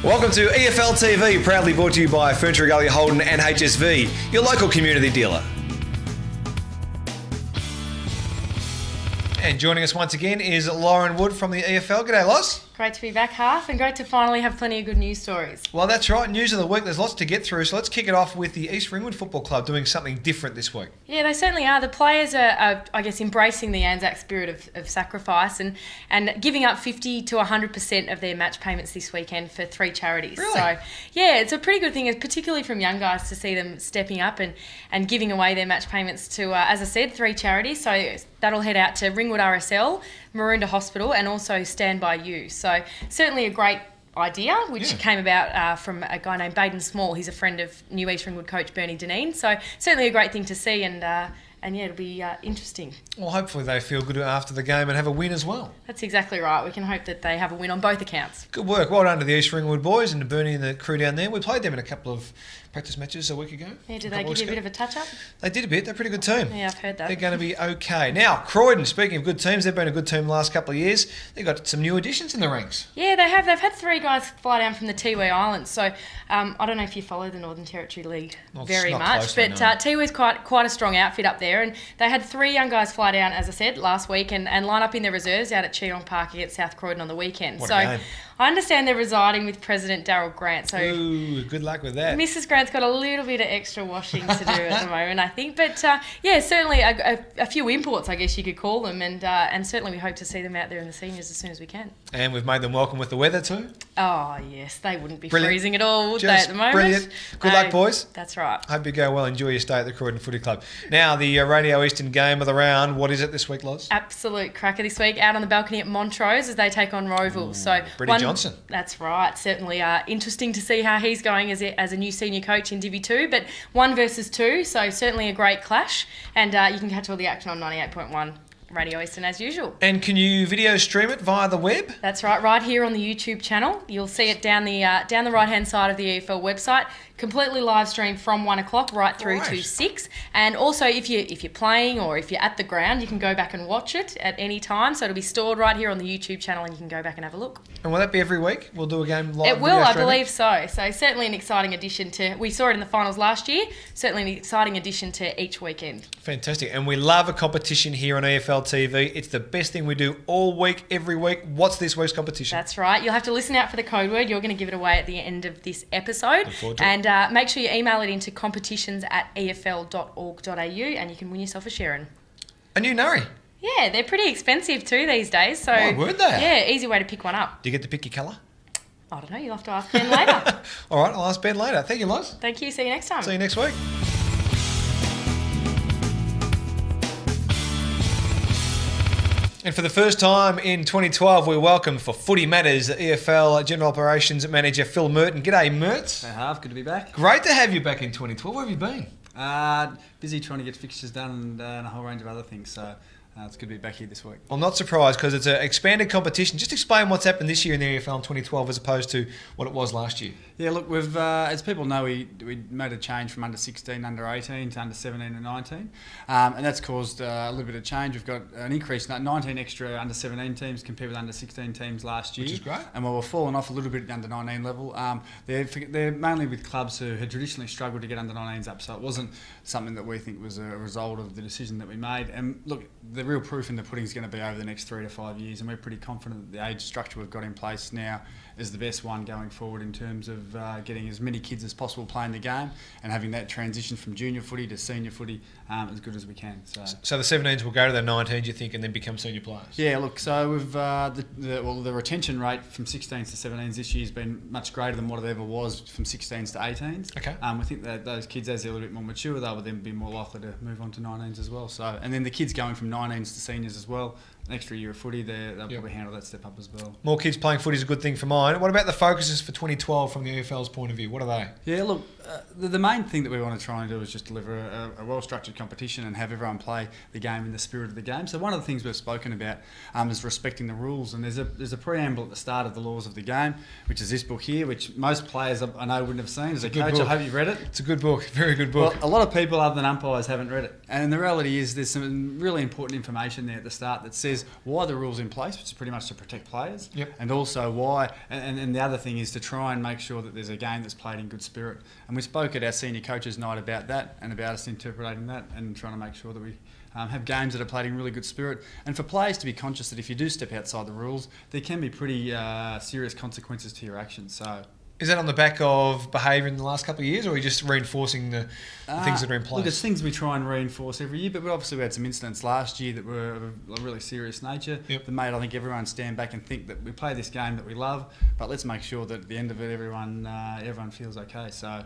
Welcome to EFL TV, proudly brought to you by Ferntree, Gully, Holden and HSV, your local community dealer. And joining us once again is Lauren Wood from the EFL. G'day, Loz. Great to be back, Half, and great to finally have plenty of good news stories. Well, that's right. News of the week. There's lots to get through, so let's kick it off with the East Ringwood Football Club doing something different this week. Yeah, they certainly are. The players are I guess, embracing the Anzac spirit of sacrifice and giving up 50 to 100% of their match payments this weekend for 3 charities. Really? So, yeah, it's a pretty good thing, particularly from young guys, to see them stepping up and giving away their match payments to, as I said, 3 charities. So that'll head out to Ringwood RSL, Maroondah Hospital, and also Stand By You. So certainly a great idea, which came about from a guy named Baden Small. He's a friend of new East Ringwood coach Bernie Deneen. So certainly a great thing to see, and yeah, it'll be interesting. Well, hopefully they feel good after the game and have a win as well. That's exactly right. We can hope that they have a win on both accounts. Good work. Well done to the East Ringwood boys and to Bernie and the crew down there. We played them in a couple of practice matches a week ago. Yeah, did they give you a bit of a touch-up? They did a bit. They're a pretty good team. Yeah, I've heard that. They're going to be okay. Now, Croydon, speaking of good teams, they've been a good team the last couple of years. They've got some new additions in the ranks. Yeah, they have. They've had 3 guys fly down from the Tiwi Islands. So I don't know if you follow the Northern Territory League very much, but Tiwi's quite a strong outfit up there. And they had 3 young guys fly down, as I said, last week and line up in their reserves out at Cheong Park against South Croydon on the weekend. What a game. I understand they're residing with President Darryl Grant. So ooh, good luck with that. Mrs. Grant's got a little bit of extra washing to do at the moment, I think. But yeah, certainly a few imports, I guess you could call them, and certainly we hope to see them out there in the seniors as soon as we can. And we've made them welcome with the weather too. Oh yes, they wouldn't be freezing at all, would they, at the moment? Brilliant. Good luck, boys. That's right. Hope you go well. Enjoy your stay at the Croydon Footy Club. Now, the Radio Eastern game of the round. What is it this week, Loz? Absolute cracker this week. Out on the balcony at Montrose as they take on Roeville. So Brady Johnson. That's right. Certainly interesting to see how he's going as a new senior coach in Divi 2. But 1 versus 2, so certainly a great clash. And you can catch all the action on 98.1 Radio Eastern as usual. And can you video stream it via the web? That's right here on the YouTube channel. You'll see it down the right-hand side of the EFL website. Completely live streamed from 1 o'clock right through to 6. And also, if you're playing or if you're at the ground, you can go back and watch it at any time. So it'll be stored right here on the YouTube channel, and you can go back and have a look. And will that be every week? We'll do a game live. It will, I believe so. So certainly an exciting addition to. We saw it in the finals last year. Certainly an exciting addition to each weekend. Fantastic, and we love a competition here on EFL TV. It's the best thing we do all week, every week. What's this week's competition? That's right. You'll have to listen out for the code word. You're going to give it away at the end of this episode. Look forward to it. And make sure you email it into competitions@efl.org.au and you can win yourself a Sharon. A new Nurry. Yeah, they're pretty expensive too these days. So my word, they are. Yeah, easy way to pick one up. Do you get to pick your colour? I don't know. You'll have to ask Ben later. All right, I'll ask Ben later. Thank you, Loz. Thank you. See you next time. See you next week. And for the first time in 2012, we welcome for Footy Matters, the EFL General Operations Manager, Phil Merton. G'day, Mert. Hey, Harv. Good to be back. Great to have you back in 2012. Where have you been? Busy trying to get fixtures done and a whole range of other things. So it's good to be back here this week. I'm not surprised because it's an expanded competition. Just explain what's happened this year in the EFL in 2012 as opposed to what it was last year. Yeah, look, we've as people know, we made a change from under 16, under 18 to under 17 and 19, and that's caused a little bit of change. We've got an increase, 19 extra under 17 teams compared with under 16 teams last year, which is great. And while we're falling off a little bit at the under 19 level, they're mainly with clubs who had traditionally struggled to get under 19s up, so it wasn't something that we think was a result of the decision that we made. And look, the real proof in the pudding is going to be over the next 3 to 5 years, and we're pretty confident that the age structure we've got in place now is the best one going forward in terms of getting as many kids as possible playing the game and having that transition from junior footy to senior footy as good as we can. So the 17s will go to the 19s, you think, and then become senior players? Yeah, look, so we've the retention rate from 16s to 17s this year has been much greater than what it ever was from 16s to 18s. Okay. We think that those kids, as they're a little bit more mature, they'll then be more likely to move on to 19s as well. So, and then the kids going from 19s to seniors as well, an extra year of footy, they'll probably handle that step up as well. More kids playing footy is a good thing for mine. What about the focuses for 2012 from the EFL's point of view? What are they? Yeah, look, The main thing that we want to try and do is just deliver a well-structured competition and have everyone play the game in the spirit of the game. So one of the things we've spoken about is respecting the rules, and there's a preamble at the start of the laws of the game, which is this book here, which most players I know wouldn't have seen. As a coach, I hope you've read it. It's a good book, very good book. Well, a lot of people other than umpires haven't read it, and the reality is there's some really important information there at the start that says why the rules in place, which is pretty much to protect players, and also why. And the other thing is to try and make sure that there's a game that's played in good spirit. And we spoke at our senior coaches night about that and about us interpreting that and trying to make sure that we have games that are played in really good spirit. And for players to be conscious that if you do step outside the rules, there can be pretty serious consequences to your actions. So. Is that on the back of behaviour in the last couple of years, or are you just reinforcing the things that are in place? Look, it's things we try and reinforce every year, but we obviously had some incidents last year that were of a really serious nature that made, I think, everyone stand back and think that we play this game that we love, but let's make sure that at the end of it, everyone feels okay. So.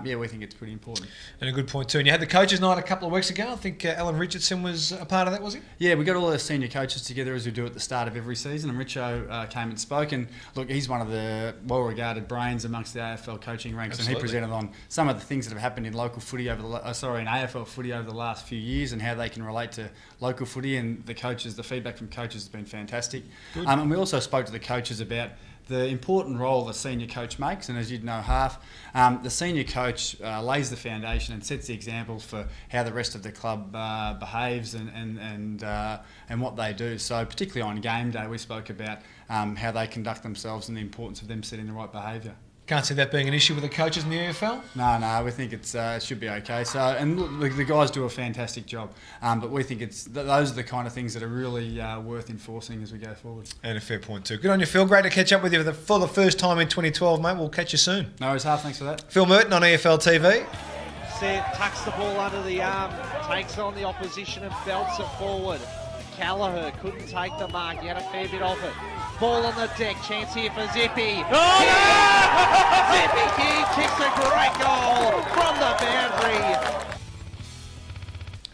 We think it's pretty important. And a good point too. And you had the coaches night a couple of weeks ago. I think Alan Richardson was a part of that, was he? Yeah, we got all our senior coaches together as we do at the start of every season. And Richo came and spoke. And look, he's one of the well-regarded brains amongst the AFL coaching ranks. Absolutely. And he presented on some of the things that have happened in local footy in AFL footy over the last few years and how they can relate to local footy. And the feedback from coaches has been fantastic. And we also spoke to the coaches about the important role the senior coach makes, and as you'd know, the senior coach lays the foundation and sets the examples for how the rest of the club behaves and what they do. So particularly on game day, we spoke about how they conduct themselves and the importance of them setting the right behaviour. Can't see that being an issue with the coaches in the EFL? No, we think it should be okay. So, and look, the guys do a fantastic job, but we think those are the kind of things that are really worth enforcing as we go forward. And a fair point too. Good on you, Phil. Great to catch up with you for the first time in 2012, mate. We'll catch you soon. No worries, thanks for that. Phil Merton on EFL TV. Tucks the ball under the arm, takes on the opposition and belts it forward. Callagher couldn't take the mark, he had a fair bit of it. Ball on the deck, chance here for Zippy. Oh, no! Zippy King kicks a great goal from the boundary.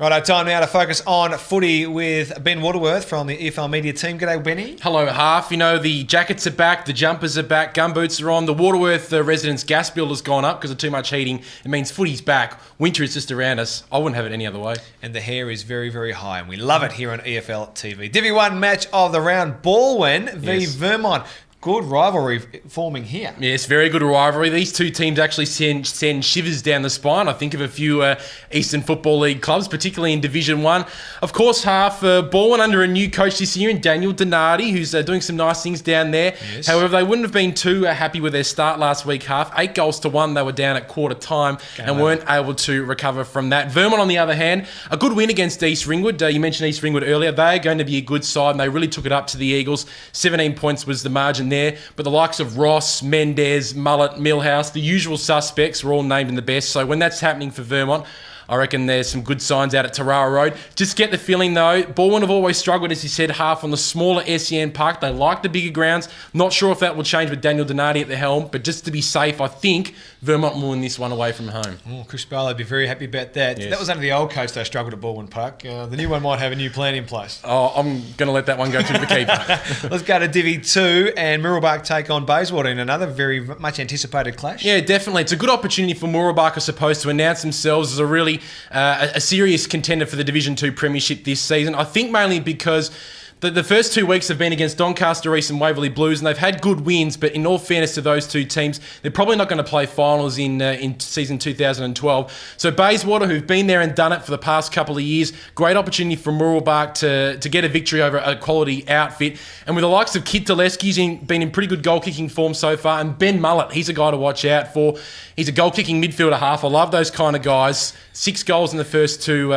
Righto, time now to focus on footy with Ben Waterworth from the EFL Media team. G'day, Benny. Hello, Half. You know, the jackets are back, the jumpers are back, gumboots are on. The Waterworth residence gas bill has gone up because of too much heating. It means footy's back. Winter is just around us. I wouldn't have it any other way. And the hair is very, very high, and we love it here on EFL TV. Divi 1 match of the round, Balwyn v Vermont. Good rivalry forming here. Yes, very good rivalry. These two teams actually send shivers down the spine. I think of a few Eastern Football League clubs, particularly in Division 1. Of course, Balwyn under a new coach this year in Daniel Donati, who's doing some nice things down there. Yes. However, they wouldn't have been too happy with their start last week, 8-1. They were down at quarter time weren't able to recover from that. Vermont, on the other hand, a good win against East Ringwood. You mentioned East Ringwood earlier. They're going to be a good side, and they really took it up to the Eagles. 17 points was the margin there, but the likes of Ross, Mendez, Mullet, Millhouse, the usual suspects were all named in the best. So when that's happening for Vermont, I reckon there's some good signs out at Tarara Road. Just get the feeling, though, Balwyn have always struggled, as he said, on the smaller SEN Park. They like the bigger grounds. Not sure if that will change with Daniel Donati at the helm, but just to be safe, I think Vermont will win this one away from home. Oh, Chris Barlow would be very happy about that. Yes. That was under the old coach they struggled at Balwyn Park. The new one might have a new plan in place. Oh, I'm going to let that one go through the keeper. Let's go to Divi 2 and Mooroolbark take on Bayswater in another very much anticipated clash. Yeah, definitely. It's a good opportunity for Mooroolbark, I suppose, to announce themselves as a really a serious contender for the Division 2 Premiership this season. I think mainly because the first 2 weeks have been against Doncaster East and Waverley Blues, and they've had good wins, but in all fairness to those two teams, they're probably not going to play finals in season 2012. So Bayswater, who've been there and done it for the past couple of years, great opportunity for Mooroolbark to get a victory over a quality outfit. And with the likes of Kid Teleski, he's been in pretty good goal-kicking form so far, and Ben Mullet, he's a guy to watch out for. He's a goal-kicking midfielder half. I love those kind of guys. 6 goals in the first two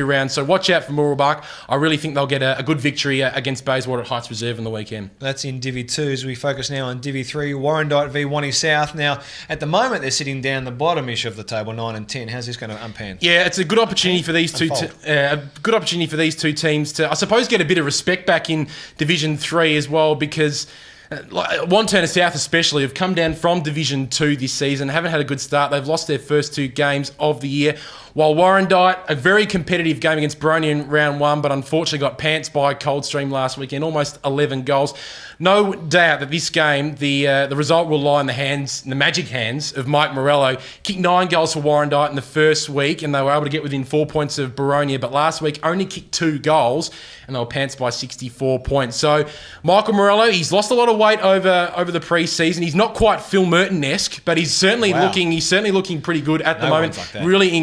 rounds. So watch out for Mooroolbark. I really think they'll get a good victory against Bayswater at Heights Reserve on the weekend. That's in Divi 2 as we focus now on Divi 3. Warrandyte v Wanty South. Now, at the moment, they're sitting down the bottom-ish of the table, 9 and 10. How's this going to unpan? Yeah, it's a good opportunity for these two teams to, I suppose, get a bit of respect back in Division 3 as well, because like Wantirna South especially, have come down from Division 2 this season, haven't had a good start. They've lost their first 2 games of the year. While Warrandyte, a very competitive game against Baroni in round 1, but unfortunately got pants by Coldstream last weekend, almost 11 goals. No doubt that this game, the result will lie in the magic hands of Mike Morello. Kicked 9 goals for Warrandyte in the first week, and they were able to get within 4 points of Baronia, but last week only kicked 2 goals, and they were pants by 64 points. So Michael Morello, he's lost a lot of weight over the pre-season. He's not quite Phil Merton-esque, but he's certainly looking pretty good at the moment. Like that. Really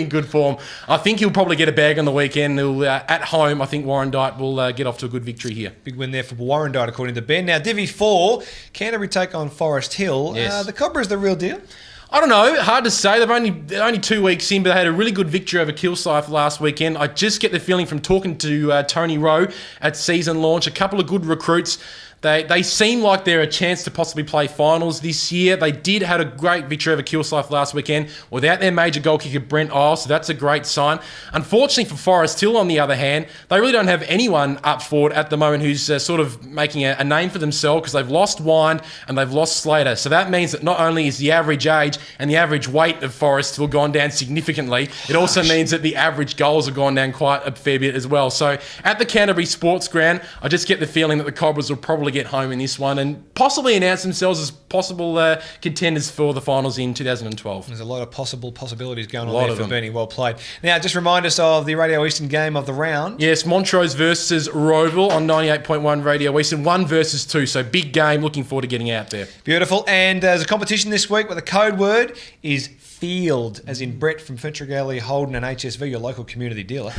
in good form. I think he'll probably get a bag on the weekend. At home, I think Warrandyte will get off to a good victory here. Big win there for Warrandyte, according to Ben. Now, Divi 4, Canterbury take on Forest Hill. Yes. The Cobras the real deal? I don't know. Hard to say. They're only 2 weeks in, but they had a really good victory over Kilsyth last weekend. I just get the feeling from talking to Tony Rowe at season launch, a couple of good recruits. They seem like they're a chance to possibly play finals this year. They did have a great victory over Kilsyth last weekend without their major goal kicker, Brent Isles, so that's a great sign. Unfortunately for Forest Hill, on the other hand, they really don't have anyone up forward at the moment who's sort of making a name for themselves, because they've lost Wind and they've lost Slater. So that means that not only is the average age and the average weight of Forest Hill gone down significantly, it also means that the average goals have gone down quite a fair bit as well. So at the Canterbury Sports Ground, I just get the feeling that the Cobras will probably get home in this one and possibly announce themselves as possible contenders for the finals in 2012. There's a lot of possibilities going on there for Bernie. Well played. Now, just remind us of the Radio Eastern game of the round. Yes, Montrose versus Roeville on 98.1 Radio Eastern, 1 versus 2. So big game. Looking forward to getting out there. Beautiful. And there's a competition this week where the code word is Field, as in Brett from Ferntree, Holden and HSV, your local community dealer.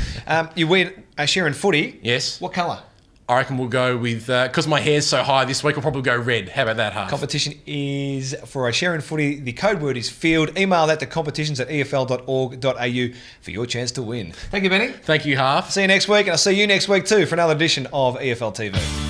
You win a share in footy. Yes. What colour? I reckon we'll go with, because my hair's so high this week, I'll probably go red. How about that, Half? Competition is for a share in footy. The code word is Field. Email that to competitions@efl.org.au for your chance to win. Thank you, Benny. Thank you, Half. See you next week, and I'll see you next week too for another edition of EFL TV.